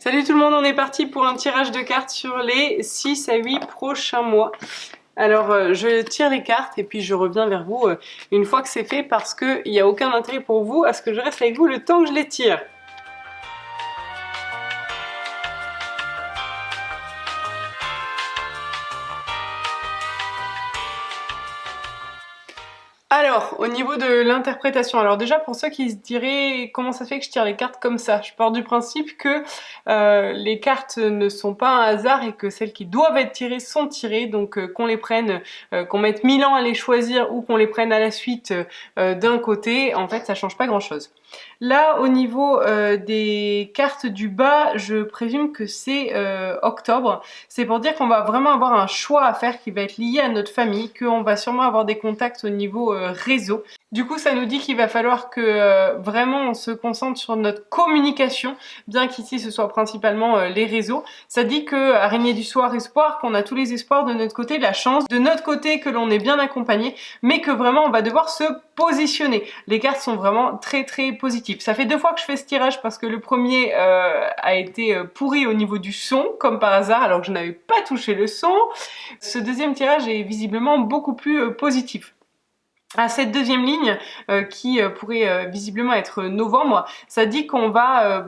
Salut tout le monde, on est parti pour un tirage de cartes sur les 6 à 8 prochains mois. Alors je tire les cartes et puis je reviens vers vous une fois que c'est fait parce qu'il n'y a aucun intérêt pour vous à ce que je reste avec vous le temps que je les tire. Alors, au niveau de l'interprétation, alors déjà pour ceux qui se diraient comment ça fait que je tire les cartes comme ça, je pars du principe que les cartes ne sont pas un hasard et que celles qui doivent être tirées sont tirées, donc qu'on les prenne, qu'on mette 1000 ans à les choisir ou qu'on les prenne à la suite d'un côté, en fait ça change pas grand chose. Là, au niveau des cartes du bas, je présume que c'est octobre. C'est pour dire qu'on va vraiment avoir un choix à faire qui va être lié à notre famille, qu'on va sûrement avoir des contacts au niveau réseau. Du coup, ça nous dit qu'il va falloir que vraiment on se concentre sur notre communication, bien qu'ici ce soit principalement les réseaux. Ça dit que araignée du soir, espoir, qu'on a tous les espoirs de notre côté, la chance de notre côté que l'on est bien accompagné, mais que vraiment on va devoir se positionner. Les cartes sont vraiment très positives. Ça fait 2 fois que je fais ce tirage parce que le premier a été pourri au niveau du son, comme par hasard, alors que je n'avais pas touché le son. Ce deuxième tirage est visiblement beaucoup plus positif. À cette deuxième ligne, qui pourrait visiblement être novembre, ça dit qu'on va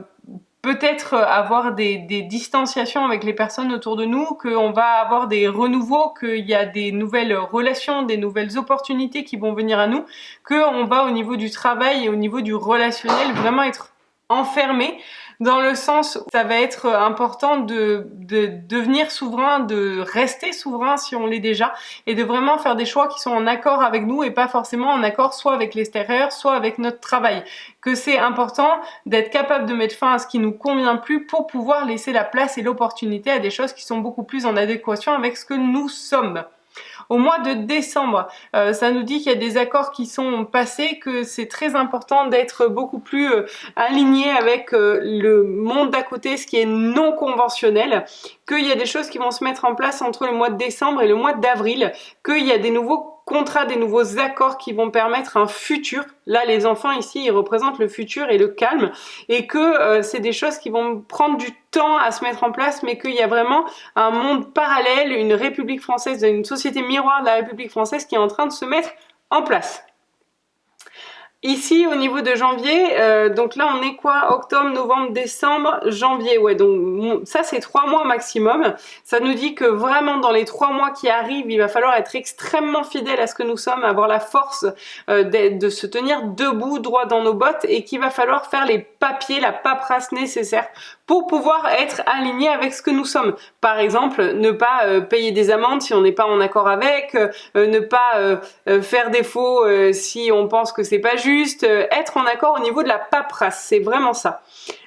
peut-être avoir des distanciations avec les personnes autour de nous, qu'on va avoir des renouveaux, qu'il y a des nouvelles relations, des nouvelles opportunités qui vont venir à nous, qu'on va au niveau du travail et au niveau du relationnel vraiment être enfermé, dans le sens où ça va être important de devenir souverain, de rester souverain si on l'est déjà, et de vraiment faire des choix qui sont en accord avec nous et pas forcément en accord soit avec l'extérieur, soit avec notre travail. Que c'est important d'être capable de mettre fin à ce qui nous convient plus pour pouvoir laisser la place et l'opportunité à des choses qui sont beaucoup plus en adéquation avec ce que nous sommes. Au mois de décembre, ça nous dit qu'il y a des accords qui sont passés, que c'est très important d'être beaucoup plus aligné avec le monde d'à côté, ce qui est non conventionnel, qu'il y a des choses qui vont se mettre en place entre le mois de décembre et le mois d'avril, qu'il y a des nouveaux contrats, des nouveaux accords qui vont permettre un futur. Là, les enfants ici, ils représentent le futur et le calme, et que c'est des choses qui vont prendre du temps à se mettre en place, mais qu'il y a vraiment un monde parallèle, une République française, une société miroir de la République française qui est en train de se mettre en place. Ici, au niveau de janvier, donc là on est quoi? Octobre, novembre, décembre, janvier. Ouais, donc ça c'est 3 mois maximum. Ça nous dit que vraiment dans les 3 mois qui arrivent, il va falloir être extrêmement fidèle à ce que nous sommes, avoir la force de se tenir debout, droit dans nos bottes, et qu'il va falloir faire les papiers, la paperasse nécessaire pour pouvoir être aligné avec ce que nous sommes. Par exemple, ne pas payer des amendes si on n'est pas en accord avec, ne pas faire défaut si on pense que c'est pas juste, être en accord au niveau de la paperasse, c'est vraiment ça.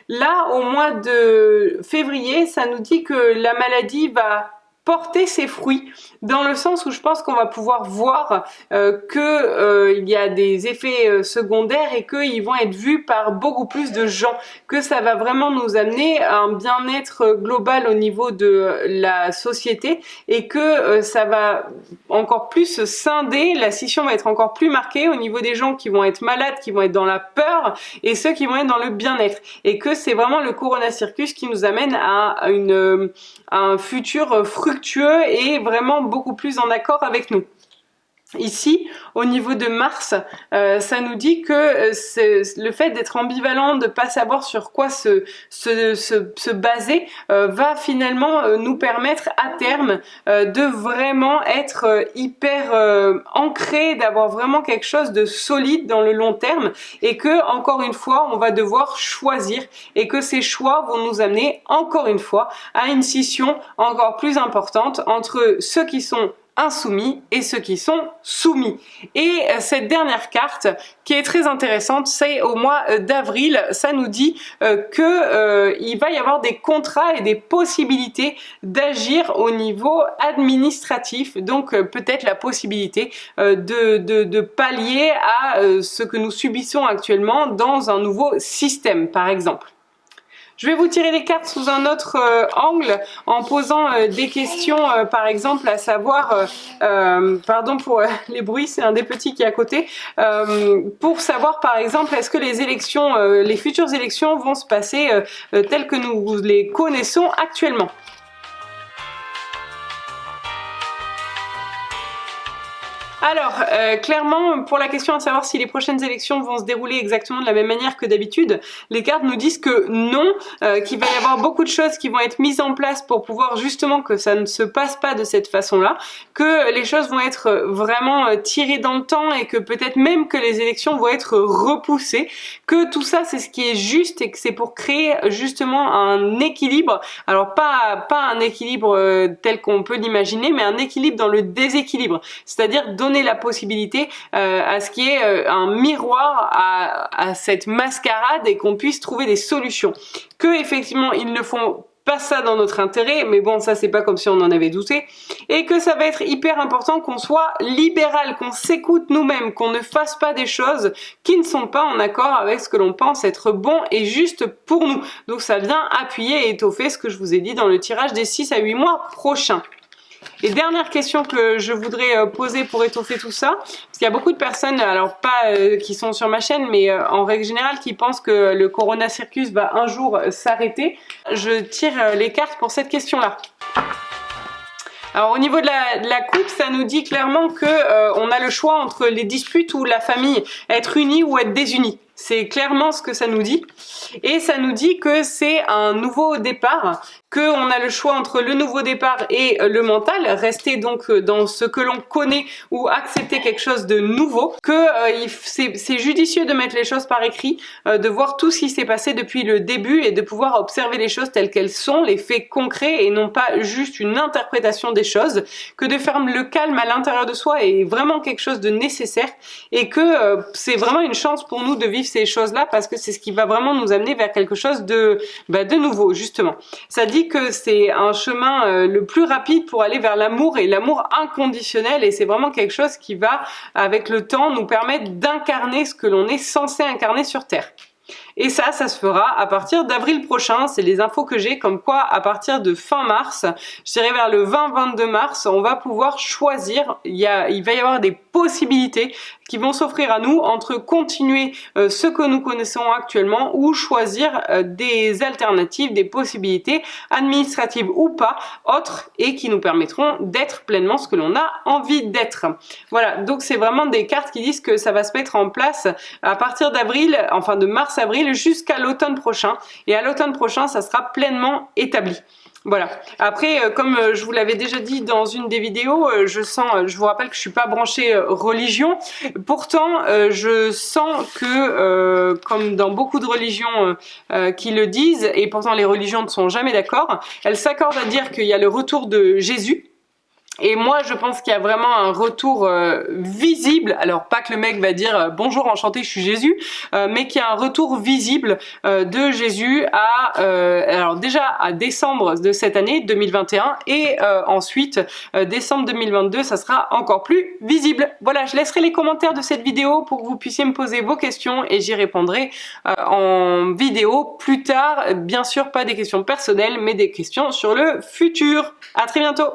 Là, au mois de février, ça nous dit que la maladie va porter ses fruits, dans le sens où je pense qu'on va pouvoir voir il y a des effets secondaires et qu'ils vont être vus par beaucoup plus de gens, que ça va vraiment nous amener à un bien-être global au niveau de la société, et que ça va encore plus scinder, la scission va être encore plus marquée au niveau des gens qui vont être malades, qui vont être dans la peur, et ceux qui vont être dans le bien-être, et que c'est vraiment le Corona Circus qui nous amène à un futur fructueux et vraiment beaucoup plus en accord avec nous. Ici, au niveau de Mars, ça nous dit que le fait d'être ambivalent, de pas savoir sur quoi se baser, va finalement nous permettre à terme de vraiment être hyper ancré, d'avoir vraiment quelque chose de solide dans le long terme, et que encore une fois, on va devoir choisir, et que ces choix vont nous amener encore une fois à une scission encore plus importante entre ceux qui sont insoumis et ceux qui sont soumis. Et cette dernière carte qui est très intéressante, c'est au mois d'avril, ça nous dit il va y avoir des contrats et des possibilités d'agir au niveau administratif, donc peut-être la possibilité de pallier à ce que nous subissons actuellement dans un nouveau système, par exemple. Je vais vous tirer les cartes sous un autre angle en posant des questions, par exemple, à savoir, pardon pour les bruits, c'est un des petits qui est à côté, pour savoir par exemple est-ce que les élections, les futures élections vont se passer telles que nous les connaissons actuellement. Alors, clairement, pour la question à savoir si les prochaines élections vont se dérouler exactement de la même manière que d'habitude, les cartes nous disent que non, qu'il va y avoir beaucoup de choses qui vont être mises en place pour pouvoir justement que ça ne se passe pas de cette façon-là, que les choses vont être vraiment tirées dans le temps et que peut-être même que les élections vont être repoussées, que tout ça c'est ce qui est juste et que c'est pour créer justement un équilibre, alors pas un équilibre tel qu'on peut l'imaginer, mais un équilibre dans le déséquilibre, c'est-à-dire donner la possibilité à ce qui est un miroir à cette mascarade et qu'on puisse trouver des solutions. Que effectivement ils ne font pas ça dans notre intérêt, mais bon ça c'est pas comme si on en avait douté, et que ça va être hyper important qu'on soit libéral, qu'on s'écoute nous-mêmes, qu'on ne fasse pas des choses qui ne sont pas en accord avec ce que l'on pense être bon et juste pour nous. Donc ça vient appuyer et étoffer ce que je vous ai dit dans le tirage des 6 à 8 mois prochains. Et dernière question que je voudrais poser pour étoffer tout ça, parce qu'il y a beaucoup de personnes, alors pas qui sont sur ma chaîne, mais en règle générale qui pensent que le Corona Circus va un jour s'arrêter. Je tire les cartes pour cette question-là. Alors au niveau de la coupe, ça nous dit clairement que on a le choix entre les disputes ou la famille, être unis ou être désunis. C'est clairement ce que ça nous dit. Et ça nous dit que c'est un nouveau départ, qu'on a le choix entre le nouveau départ et le mental, rester donc dans ce que l'on connaît ou accepter quelque chose de nouveau, que c'est judicieux de mettre les choses par écrit, de voir tout ce qui s'est passé depuis le début et de pouvoir observer les choses telles qu'elles sont, les faits concrets et non pas juste une interprétation des choses, que de faire le calme à l'intérieur de soi est vraiment quelque chose de nécessaire et que c'est vraiment une chance pour nous de vivre ces choses-là parce que c'est ce qui va vraiment nous amener vers quelque chose de nouveau, justement. Ça dit que c'est un chemin le plus rapide pour aller vers l'amour et l'amour inconditionnel et c'est vraiment quelque chose qui va, avec le temps, nous permettre d'incarner ce que l'on est censé incarner sur Terre. Et ça se fera à partir d'avril prochain, c'est les infos que j'ai, comme quoi à partir de fin mars, je dirais vers le 20-22 mars, on va pouvoir choisir, il va y avoir des possibilités qui vont s'offrir à nous entre continuer ce que nous connaissons actuellement ou choisir des alternatives, des possibilités administratives ou pas, autres et qui nous permettront d'être pleinement ce que l'on a envie d'être. Voilà, donc c'est vraiment des cartes qui disent que ça va se mettre en place à partir d'avril, enfin de mars-avril jusqu'à l'automne prochain et à l'automne prochain ça sera pleinement établi. Voilà. Après, comme je vous l'avais déjà dit dans une des vidéos, je vous rappelle que je suis pas branchée religion. Pourtant, je sens que, comme dans beaucoup de religions qui le disent, et pourtant les religions ne sont jamais d'accord, elles s'accordent à dire qu'il y a le retour de Jésus. Et moi, je pense qu'il y a vraiment un retour visible, alors pas que le mec va dire bonjour, enchanté, je suis Jésus, mais qu'il y a un retour visible de Jésus alors déjà à décembre de cette année 2021 et ensuite décembre 2022, ça sera encore plus visible. Voilà, je laisserai les commentaires de cette vidéo pour que vous puissiez me poser vos questions et j'y répondrai en vidéo plus tard. Bien sûr, pas des questions personnelles, mais des questions sur le futur. À très bientôt.